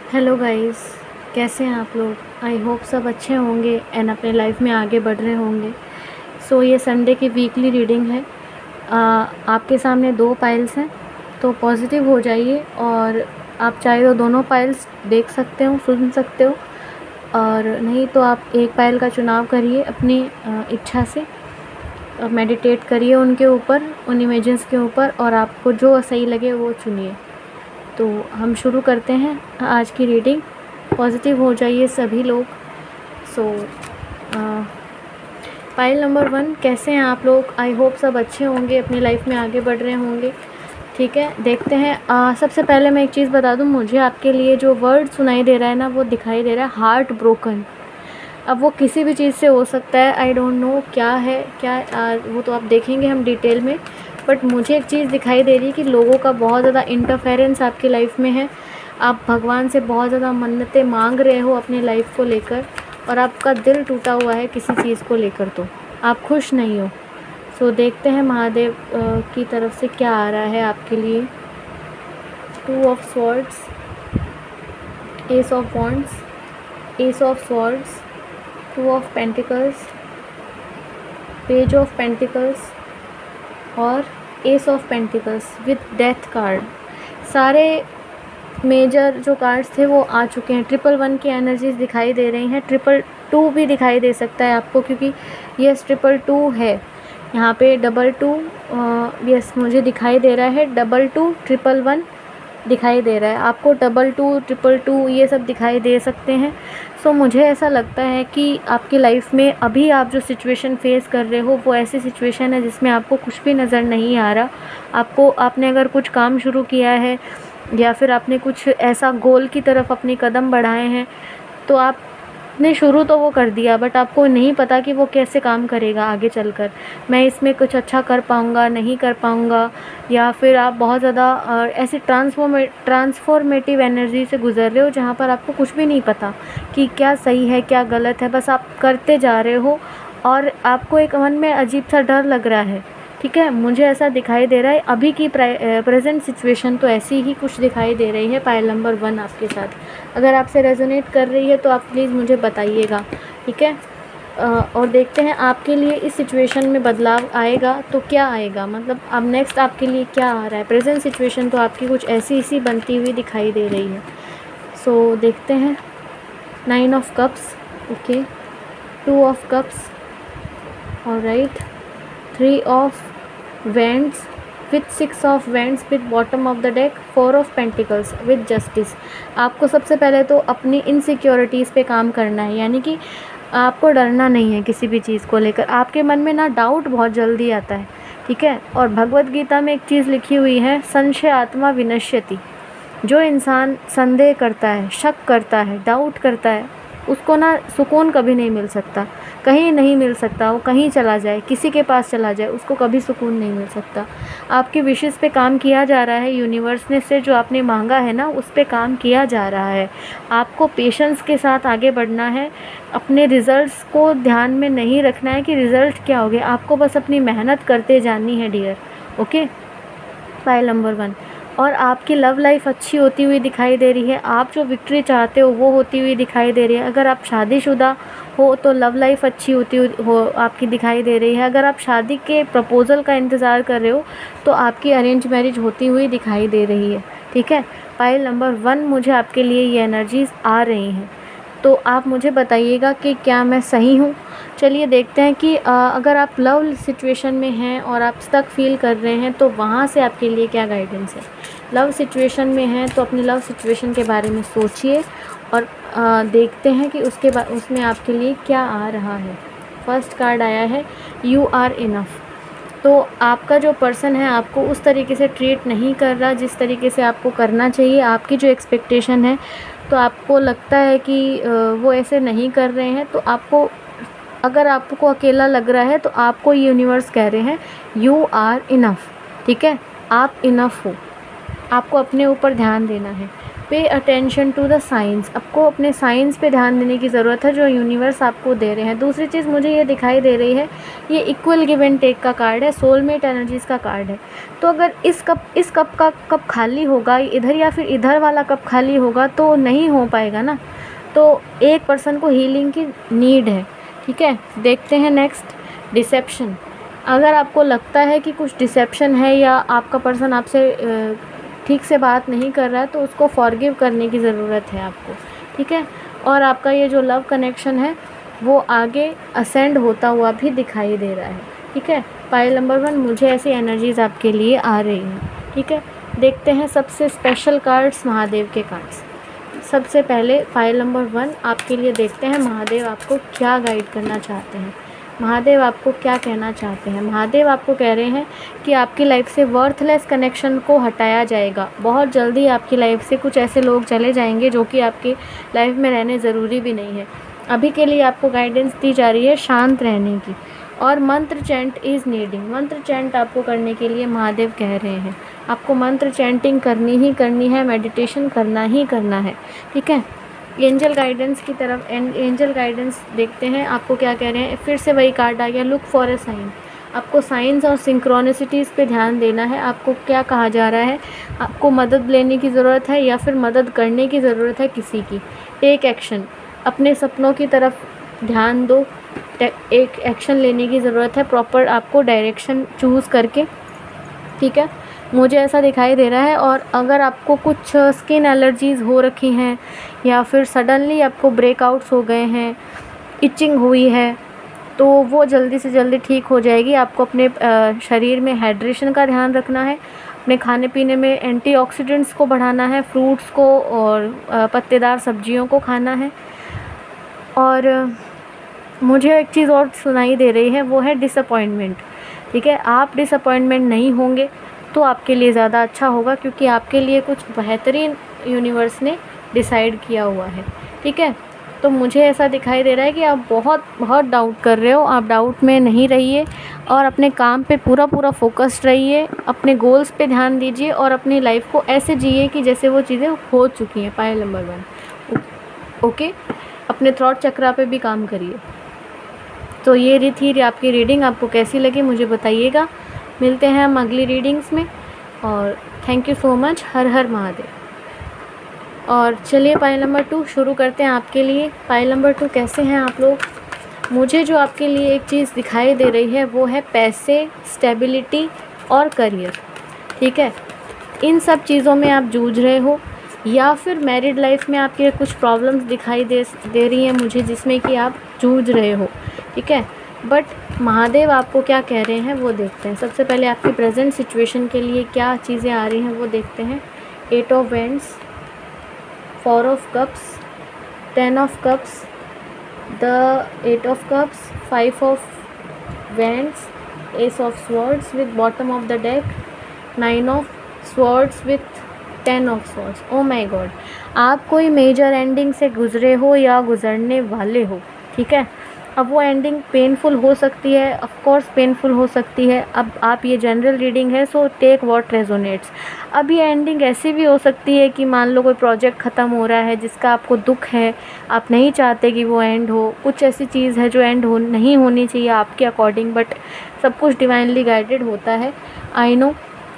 Hello guys, कैसे हैं आप लोग। आई होप सब अच्छे होंगे एंड अपने लाइफ में आगे बढ़ रहे होंगे। सो ये संडे की वीकली रीडिंग है। आपके सामने 2 पाइल्स हैं, तो पॉजिटिव हो जाइए और आप चाहे तो दोनों पाइल्स देख सकते हो, सुन सकते हो, और नहीं तो आप एक पाइल का चुनाव करिए अपनी इच्छा से। मेडिटेट करिए उनके ऊपर, उन इमेजेस के ऊपर, और आपको जो सही लगे वो चुनिए। तो हम शुरू करते हैं आज की रीडिंग। पॉजिटिव हो जाइए सभी लोग। सो पाइल नंबर 1, कैसे हैं आप लोग। आई होप सब अच्छे होंगे, अपनी लाइफ में आगे बढ़ रहे होंगे। ठीक है, देखते हैं। सबसे पहले मैं एक चीज़ बता दूं, मुझे आपके लिए जो वर्ड सुनाई दे रहा है ना, वो दिखाई दे रहा है हार्ट ब्रोकन। अब वो किसी भी चीज़ से हो सकता है, आई डोंट नो क्या है क्या। वो तो आप देखेंगे हम डिटेल में। बट मुझे एक चीज़ दिखाई दे रही है कि लोगों का बहुत ज़्यादा इंटरफेरेंस आपकी लाइफ में है। आप भगवान से बहुत ज़्यादा मन्नतें मांग रहे हो अपनी लाइफ को लेकर, और आपका दिल टूटा हुआ है किसी चीज़ को लेकर, तो आप खुश नहीं हो। सो देखते हैं महादेव की तरफ से क्या आ रहा है आपके लिए। 2 of swords, ace of wands, ace of swords, 2 of pentacles, page of pentacles और ace of pentacles with death card. सारे मेजर जो कार्ड्स थे वो आ चुके हैं। 111 की एनर्जीज दिखाई दे रही हैं। 222 भी दिखाई दे सकता है आपको, क्योंकि यस 222 है यहाँ पे। 22 यस मुझे दिखाई दे रहा है। 22 111 दिखाई दे रहा है आपको। 22 222 ये सब दिखाई दे सकते हैं। सो मुझे ऐसा लगता है कि आपकी लाइफ में अभी आप जो सिचुएशन फेस कर रहे हो, वो ऐसी सिचुएशन है जिसमें आपको कुछ भी नज़र नहीं आ रहा। आपने अगर कुछ काम शुरू किया है या फिर आपने कुछ ऐसा गोल की तरफ अपने कदम बढ़ाए हैं, तो आपने शुरू तो वो कर दिया, बट आपको नहीं पता कि वो कैसे काम करेगा आगे चलकर। मैं इसमें कुछ अच्छा कर पाऊँगा, नहीं कर पाऊँगा, या फिर आप बहुत ज़्यादा ऐसी ट्रांसफॉर्मेटिव एनर्जी से गुज़र रहे हो जहाँ पर आपको कुछ भी नहीं पता कि क्या सही है क्या गलत है। बस आप करते जा रहे हो और आपको एक मन में अजीब सा डर लग रहा है। ठीक है, मुझे ऐसा दिखाई दे रहा है। अभी की प्रेजेंट सिचुएशन तो ऐसी ही कुछ दिखाई दे रही है पाइल नंबर 1 आपके साथ। अगर आपसे रेजोनेट कर रही है तो आप प्लीज़ मुझे बताइएगा। ठीक है, और देखते हैं आपके लिए इस सिचुएशन में बदलाव आएगा तो क्या आएगा, मतलब अब नेक्स्ट आपके लिए क्या आ रहा है। प्रेजेंट सिचुएशन तो आपकी कुछ ऐसी बनती हुई दिखाई दे रही है। सो देखते हैं। 9 of cups, okay, 2 of cups, alright, 3 of Wands with 6 of Wands with bottom of the deck, 4 of Pentacles with Justice। आपको सबसे पहले तो अपनी इनसिक्योरिटीज़ पे काम करना है, यानी कि आपको डरना नहीं है किसी भी चीज़ को लेकर। आपके मन में ना डाउट बहुत जल्दी आता है। ठीक है, और भगवत गीता में एक चीज़ लिखी हुई है, संशय आत्मा विनश्यति। जो इंसान संदेह करता है, शक करता है, डाउट करता है, उसको ना सुकून कभी नहीं मिल सकता, कहीं नहीं मिल सकता। वो कहीं चला जाए, किसी के पास चला जाए, उसको कभी सुकून नहीं मिल सकता। आपकी विशेस पे काम किया जा रहा है, यूनिवर्स ने से जो आपने मांगा है ना, उस पे काम किया जा रहा है। आपको पेशेंस के साथ आगे बढ़ना है। अपने रिज़ल्ट्स को ध्यान में नहीं रखना है कि रिज़ल्ट क्या हो गया। आपको बस अपनी मेहनत करते जानी है डियर। Okay, pile number 1। और आपकी लव लाइफ अच्छी होती हुई दिखाई दे रही है। आप जो विक्ट्री चाहते हो वो होती हुई दिखाई दे रही है। अगर आप शादीशुदा हो तो लव लाइफ अच्छी होती हो आपकी दिखाई दे रही है। अगर आप शादी के प्रपोज़ल का इंतज़ार कर रहे हो तो आपकी अरेंज मैरिज होती हुई दिखाई दे रही है। ठीक है, पाइल नंबर 1 मुझे आपके लिए ये एनर्जीज़ आ रही हैं, तो आप मुझे बताइएगा कि क्या मैं सही हूँ। चलिए देखते हैं कि अगर आप लव सिचुएशन में हैं और आप स्टक फील कर रहे हैं तो वहाँ से आपके लिए क्या गाइडेंस है। लव सिचुएशन में हैं तो अपनी लव सिचुएशन के बारे में सोचिए और देखते हैं कि उसमें आपके लिए क्या आ रहा है। फर्स्ट कार्ड आया है, यू आर इनफ। तो आपका जो पर्सन है आपको उस तरीके से ट्रीट नहीं कर रहा जिस तरीके से आपको करना चाहिए। आपकी जो एक्सपेक्टेशन है, तो आपको लगता है कि वो ऐसे नहीं कर रहे हैं। तो अगर आपको अकेला लग रहा है तो आपको यूनिवर्स कह रहे हैं यू आर इनफ। ठीक है, आप इनफ हो, आपको अपने ऊपर ध्यान देना है। Pay attention to the science, आपको अपने साइंस पे ध्यान देने की ज़रूरत है जो यूनिवर्स आपको दे रहे हैं। दूसरी चीज़ मुझे ये दिखाई दे रही है, ये इक्वल गिव एंड टेक का कार्ड है, सोलमेट एनर्जीज़ का कार्ड है। तो अगर इस कप का कप खाली होगा इधर या फिर इधर वाला कप खाली होगा तो नहीं हो पाएगा ना। तो एक पर्सन को हीलिंग की नीड है, ठीक है। देखते हैं नेक्स्ट, डिसेप्शन। अगर आपको लगता है कि कुछ डिसेप्शन है या आपका पर्सन आपसे ठीक से बात नहीं कर रहा है तो उसको फॉरगिव करने की ज़रूरत है आपको, ठीक है। और आपका ये जो लव कनेक्शन है वो आगे असेंड होता हुआ भी दिखाई दे रहा है, ठीक है। पाइल नंबर 1, मुझे ऐसी एनर्जीज़ आपके लिए आ रही हैं, ठीक है। देखते हैं सबसे स्पेशल कार्ड्स, महादेव के कार्ड्स। सबसे पहले फाइल नंबर 1 आपके लिए देखते हैं महादेव आपको क्या गाइड करना चाहते हैं, महादेव आपको क्या कहना चाहते हैं। महादेव आपको कह रहे हैं कि आपकी लाइफ से वर्थलेस कनेक्शन को हटाया जाएगा। बहुत जल्दी आपकी लाइफ से कुछ ऐसे लोग चले जाएंगे जो कि आपकी लाइफ में रहने ज़रूरी भी नहीं है। अभी के लिए आपको गाइडेंस दी जा रही है शांत रहने की। और मंत्र चैंट इज़ नीडिंग, मंत्र चैंट आपको करने के लिए महादेव कह रहे हैं। आपको मंत्र चैंटिंग करनी ही करनी है, मेडिटेशन करना ही करना है, ठीक है। एंजल गाइडेंस की तरफ, एंजल गाइडेंस देखते हैं आपको क्या कह रहे हैं। फिर से वही कार्ड आ गया, लुक फॉर ए साइन। आपको साइंस और सिंक्रोनिसिटीज़ पे ध्यान देना है। आपको क्या कहा जा रहा है, आपको मदद लेने की ज़रूरत है या फिर मदद करने की ज़रूरत है किसी की। टेक एक्शन, अपने सपनों की तरफ ध्यान दो, एक एक्शन लेने की ज़रूरत है, प्रॉपर आपको डायरेक्शन चूज़ करके, ठीक है। मुझे ऐसा दिखाई दे रहा है। और अगर आपको कुछ स्किन एलर्जीज़ हो रखी हैं या फिर सडनली आपको ब्रेकआउट्स हो गए हैं, इचिंग हुई है, तो वो जल्दी से जल्दी ठीक हो जाएगी। आपको अपने शरीर में हाइड्रेशन का ध्यान रखना है, अपने खाने पीने में एंटीऑक्सीडेंट्स को बढ़ाना है, फ्रूट्स को और पत्तेदार सब्जियों को खाना है। और मुझे एक चीज़ और सुनाई दे रही है, वो है डिसअपॉइंटमेंट, ठीक है। आप डिसअपॉइंटमेंट नहीं होंगे तो आपके लिए ज़्यादा अच्छा होगा, क्योंकि आपके लिए कुछ बेहतरीन यूनिवर्स ने डिसाइड किया हुआ है, ठीक है। तो मुझे ऐसा दिखाई दे रहा है कि आप बहुत डाउट कर रहे हो। आप डाउट में नहीं रहिए और अपने काम पे पूरा फोकस्ड रहिए, अपने गोल्स पे ध्यान दीजिए और अपनी लाइफ को ऐसे जिए कि जैसे वो चीज़ें हो चुकी हैं। Pile number 1, okay. अपने थ्रॉट चक्रा पे भी काम करिए। तो ये थी आपकी रीडिंग, आपको कैसी लगी मुझे बताइएगा। मिलते हैं हम अगली रीडिंग्स में और थैंक यू सो मच। हर हर महादेव। और चलिए पाइल नंबर 2 शुरू करते हैं आपके लिए। पाइल नंबर 2, कैसे हैं आप लोग। मुझे जो आपके लिए एक चीज़ दिखाई दे रही है वो है पैसे, स्टेबिलिटी और करियर, ठीक है। इन सब चीज़ों में आप जूझ रहे हो या फिर मैरिड लाइफ में आपके कुछ प्रॉब्लम्स दिखाई दे रही हैं मुझे, जिसमें कि आप जूझ रहे हो, ठीक है। बट महादेव आपको क्या कह रहे हैं वो देखते हैं। सबसे पहले आपकी प्रेजेंट सिचुएशन के लिए क्या चीज़ें आ रही हैं वो देखते हैं। 8 of wands, 4 of cups, 10 of cups, the 8 of cups, 5 of wands, S of swords with bottom of the deck, 9 of swords with 10 of swords. Oh my God, आप कोई मेजर एंडिंग से गुजरे हो या गुजरने वाले हो, ठीक है। अब वो एंडिंग पेनफुल हो सकती है, ऑफ कोर्स पेनफुल हो सकती है। अब आप, ये जनरल रीडिंग है सो टेक व्हाट रेजोनेट्स। अब ये एंडिंग ऐसी भी हो सकती है कि मान लो कोई प्रोजेक्ट ख़त्म हो रहा है जिसका आपको दुख है, आप नहीं चाहते कि वो एंड हो, कुछ ऐसी चीज़ है जो एंड हो नहीं होनी चाहिए आपके अकॉर्डिंग, बट सब कुछ डिवाइनली गाइडेड होता है। आई नो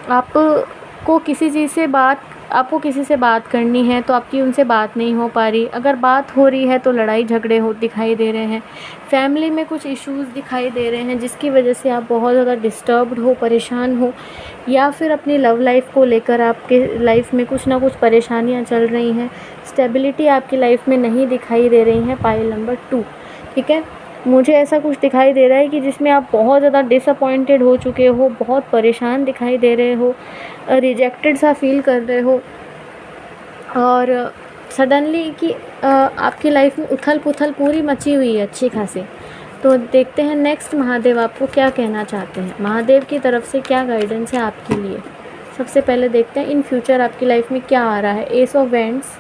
आपको किसी से बात करनी है तो आपकी उनसे बात नहीं हो पा रही। अगर बात हो रही है तो लड़ाई झगड़े दिखाई दे रहे हैं। फैमिली में कुछ इश्यूज़ दिखाई दे रहे हैं जिसकी वजह से आप बहुत ज़्यादा डिस्टर्ब्ड हो, परेशान हो, या फिर अपनी लव लाइफ को लेकर आपके लाइफ में कुछ ना कुछ परेशानियां चल रही हैं। स्टेबिलिटी आपकी लाइफ में नहीं दिखाई दे रही हैं। पाइल नंबर 2, ठीक है। मुझे ऐसा कुछ दिखाई दे रहा है कि जिसमें आप बहुत ज़्यादा डिसअपॉइंटेड हो चुके हो, बहुत परेशान दिखाई दे रहे हो, रिजेक्टेड सा फील कर रहे हो और सडनली कि आपकी लाइफ में उथल पुथल पूरी मची हुई है अच्छी खासी। तो देखते हैं नेक्स्ट महादेव आपको क्या कहना चाहते हैं। महादेव की तरफ से क्या गाइडेंस है आपके लिए। सबसे पहले देखते हैं इन फ्यूचर आपकी लाइफ में क्या आ रहा है। S of wands,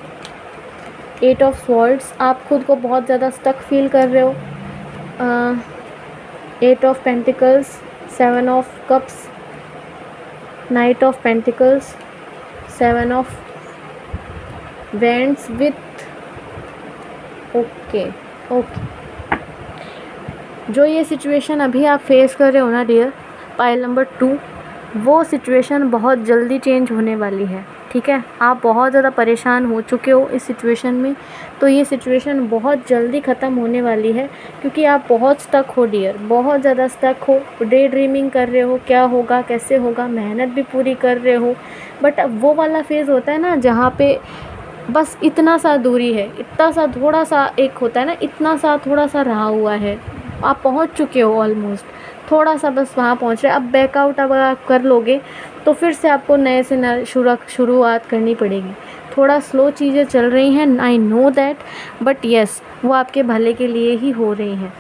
8 of swords, आप खुद को बहुत ज़्यादा स्टक फील कर रहे हो। 8 of pentacles, 7 of cups, night of pentacles, 7 of vents with okay okay. जो ये सिचुएशन अभी आप फेस कर रहे हो ना डियर, पाइल नंबर 2, वो सिचुएशन बहुत जल्दी चेंज होने वाली है, ठीक है। आप बहुत ज़्यादा परेशान हो चुके हो इस सिचुएशन में, तो ये सिचुएशन बहुत जल्दी ख़त्म होने वाली है, क्योंकि आप बहुत स्टक हो डियर, बहुत ज़्यादा स्टक हो। डे ड्रीमिंग कर रहे हो क्या होगा कैसे होगा, मेहनत भी पूरी कर रहे हो, बट अब वो वाला फेज़ होता है ना जहाँ पे बस इतना सा दूरी है, इतना सा थोड़ा सा एक होता है ना, इतना सा थोड़ा सा रहा हुआ है, आप पहुंच चुके हो ऑलमोस्ट, थोड़ा सा बस वहाँ पहुंच रहे। अब बैकआउट अगर आप कर लोगे तो फिर से आपको नए से शुरुआत करनी पड़ेगी। थोड़ा स्लो चीज़ें चल रही हैं, I know that, but yes वो आपके भले के लिए ही हो रही हैं।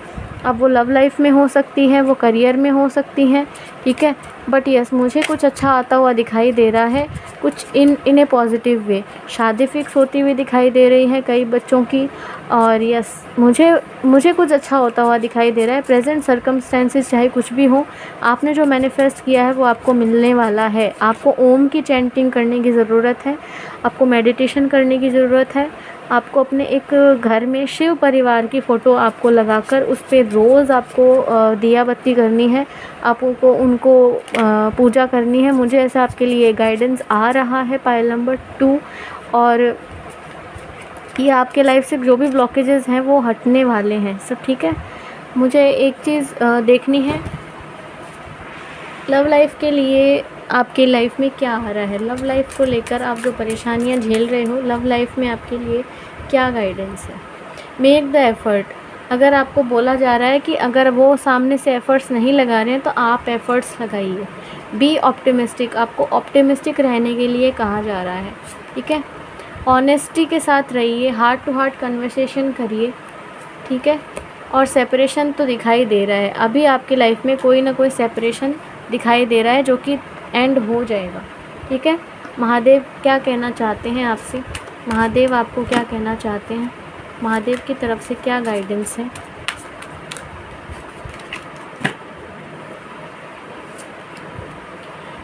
अब वो लव लाइफ में हो सकती है, वो करियर में हो सकती हैं, ठीक है, बट यस मुझे कुछ अच्छा आता हुआ दिखाई दे रहा है, कुछ इन ए पॉजिटिव वे। शादी फिक्स होती हुई दिखाई दे रही है कई बच्चों की, और यस मुझे कुछ अच्छा होता हुआ दिखाई दे रहा है। प्रेजेंट सर्कमस्टेंसेस चाहे कुछ भी हो, आपने जो मैनिफेस्ट किया है वो आपको मिलने वाला है। आपको ओम की चैंटिंग करने की ज़रूरत है, आपको मेडिटेशन करने की ज़रूरत है, आपको अपने एक घर में शिव परिवार की फ़ोटो आपको लगाकर उस पर रोज़ आपको दिया बत्ती करनी है, आपको उनको पूजा करनी है। मुझे ऐसा आपके लिए गाइडेंस आ रहा है पाइल नंबर 2, और ये आपके लाइफ से जो भी ब्लॉकेजेस हैं वो हटने वाले हैं सब, ठीक है। मुझे एक चीज़ देखनी है, लव लाइफ के लिए आपके लाइफ में क्या आ रहा है, लव लाइफ को लेकर आप जो परेशानियां झेल रहे हो, लव लाइफ में आपके लिए क्या गाइडेंस है। मेक द एफ़र्ट, अगर आपको बोला जा रहा है कि अगर वो सामने से एफ़र्ट्स नहीं लगा रहे हैं तो आप एफ़र्ट्स लगाइए। बी ऑप्टिमिस्टिक, आपको ऑप्टिमिस्टिक रहने के लिए कहा जा रहा है, ठीक है। ऑनेस्टी के साथ रहिए, हार्ट टू हार्ट कन्वर्सेशन करिए, ठीक है। और सेपरेशन तो दिखाई दे रहा है, अभी आपकी लाइफ में कोई ना कोई सेपरेशन दिखाई दे रहा है जो कि एंड हो जाएगा, ठीक है। महादेव क्या कहना चाहते हैं आपसे, महादेव आपको क्या कहना चाहते हैं, महादेव की तरफ से क्या गाइडेंस है।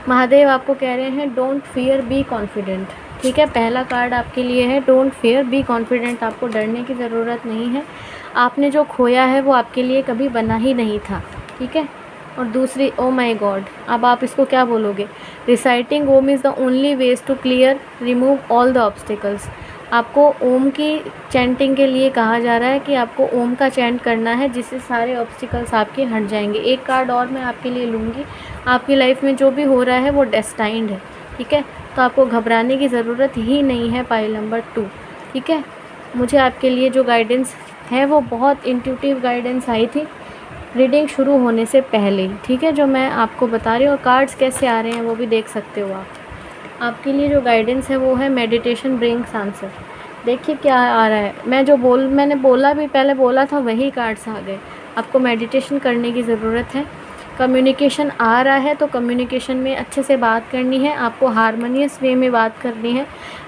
महादेव आपको कह रहे हैं डोंट फियर बी कॉन्फिडेंट, ठीक है। पहला कार्ड आपके लिए है डोंट फियर बी कॉन्फिडेंट, आपको डरने की ज़रूरत नहीं है। आपने जो खोया है वो आपके लिए कभी बना ही नहीं था, ठीक है। और दूसरी, ओ माई गॉड, अब आप इसको क्या बोलोगे, reciting Om is the only ways to clear remove all the obstacles. आपको ओम की चैंटिंग के लिए कहा जा रहा है कि आपको ओम का चैंट करना है, जिससे सारे ऑब्स्टिकल्स आपके हट जाएंगे। एक कार्ड और मैं आपके लिए लूँगी, आपकी लाइफ में जो भी हो रहा है वो डेस्टाइंड है, ठीक है, तो आपको घबराने की ज़रूरत ही नहीं है पाइल नंबर 2, ठीक है। मुझे आपके लिए जो गाइडेंस है वो बहुत इंट्यूटिव गाइडेंस आई थी रीडिंग शुरू होने से पहले, ठीक है, जो मैं आपको बता रही हूँ। और कार्ड्स कैसे आ रहे हैं वो भी देख सकते हो आप। आपके लिए जो गाइडेंस है वो है मेडिटेशन ब्रिंग्स आंसर। देखिए क्या आ रहा है, मैंने बोला भी, पहले बोला था वही कार्ड्स आ गए। आपको मेडिटेशन करने की ज़रूरत है, कम्युनिकेशन आ रहा है तो कम्युनिकेशन में अच्छे से बात करनी है, आपको हारमोनियस वे में बात करनी है।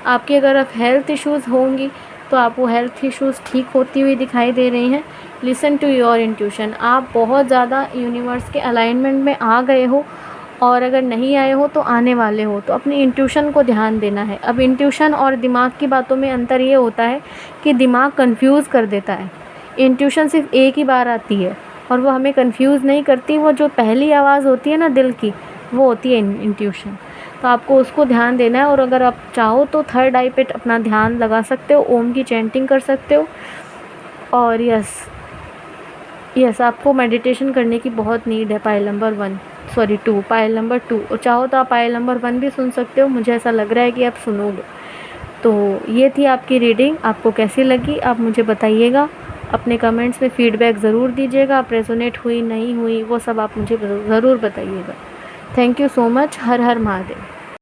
आपकी अगर आप हेल्थ इश्यूज़ होंगी तो आप वो हेल्थ इश्यूज़ ठीक होती हुई दिखाई दे रही हैं। लिसन टू योर इंट्यूशन, आप बहुत ज़्यादा यूनिवर्स के अलाइनमेंट में आ गए हो, और अगर नहीं आए हो तो आने वाले हो, तो अपनी इंट्यूशन को ध्यान देना है। अब इंट्यूशन और दिमाग की बातों में अंतर ये होता है कि दिमाग कंफ्यूज कर देता है, इंट्यूशन सिर्फ एक ही बार आती है और वो हमें कंफ्यूज नहीं करती। वो जो पहली आवाज़ होती है ना दिल की, वो होती है इंट्यूशन, तो आपको उसको ध्यान देना है। और अगर आप चाहो तो थर्ड आई पे अपना ध्यान लगा सकते हो, ओम की चैंटिंग कर सकते हो। और यस आपको मेडिटेशन करने की बहुत नीड है पाइल नंबर 2, पाइल नंबर 2, और चाहो तो आप पाइल नंबर 1 भी सुन सकते हो, मुझे ऐसा लग रहा है कि आप सुनोगे। तो ये थी आपकी रीडिंग, आपको कैसी लगी आप मुझे बताइएगा, अपने कमेंट्स में फ़ीडबैक ज़रूर दीजिएगा। आप रेजोनेट हुई नहीं हुई वो सब आप मुझे ज़रूर बताइएगा। Thank you so much. Her her Mahadev.